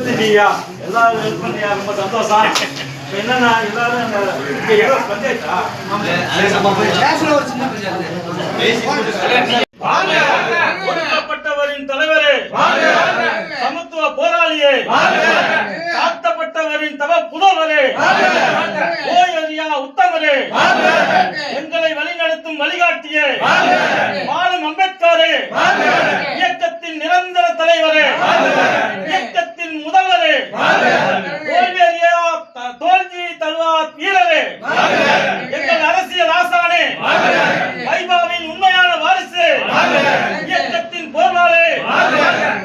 கொடுத்துட்டியா எல்லாரும் ஹெல்ப் பண்ணியா ரொம்ப சந்தோஷம். இப்போ என்னன்னா எல்லாரும் பஞ்சாயத்தா ஒடுக்கப்பட்டவரின் தலைவரே, சமத்துவ போராளியே, தாழ்த்தப்பட்டவரின் தவ புதல்வரே, ஓய்வறியா உத்தமரே, எங்களை வழிநடத்தும் வழிகாட்டியே, வாழும் அம்பேத்கரே, இயக்கத்தின் நிரந்தர தலைவரே, இயக்கத்தின் முதல்வரே, தோல்வியறியா தோல்வி தழுவா வீரரே, எங்கள் அரசியல் ஆசானே, வைபாவின் உண்மையான வாரிசு, இயக்கத்தின் போராளி,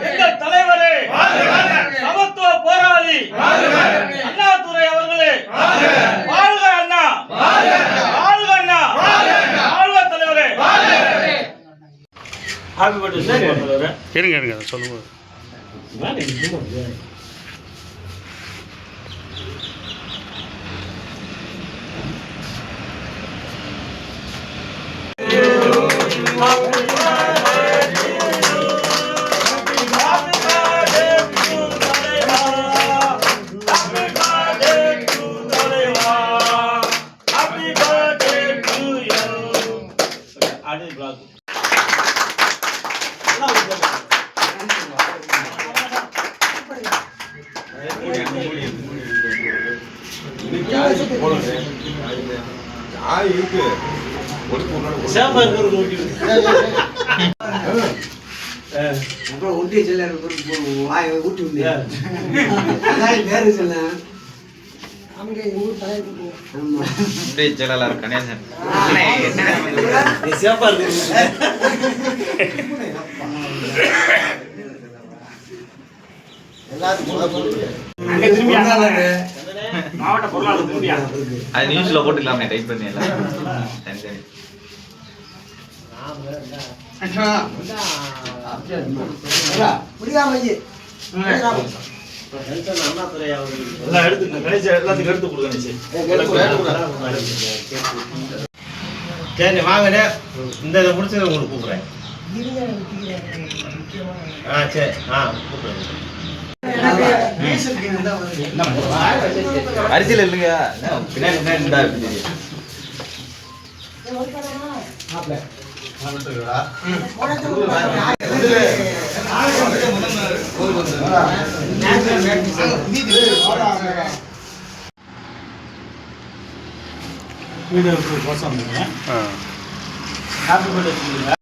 எங்கள் தலைவரே, சமத்துவ போராளி அண்ணாதுரை அவர்களே, வாழ்க அண்ணா, வாழ்க அண்ணா, வாழ்க தலைவரே. ஹாப்பி பர்த்டே தலைவரே. இருங்க சொல்லுங்க. மாவட்ட பொருளாளர் திரும்பியா அது நியூஸ்ல போட்டுக்கலாமே டைப் பண்ணி எல்லாம் எல்லாத்துக்கும் எடுத்து கொடுங்க. சரி வாங்க, இந்த இதை முடிச்சு உங்களுக்கு கூப்பிடுறேன். சரி கூப்பிடுறேன். அரிசியில் இல்லைங்க பின்னாடி வீடியோ கோசம் ஹாப்பி பர்த்டே.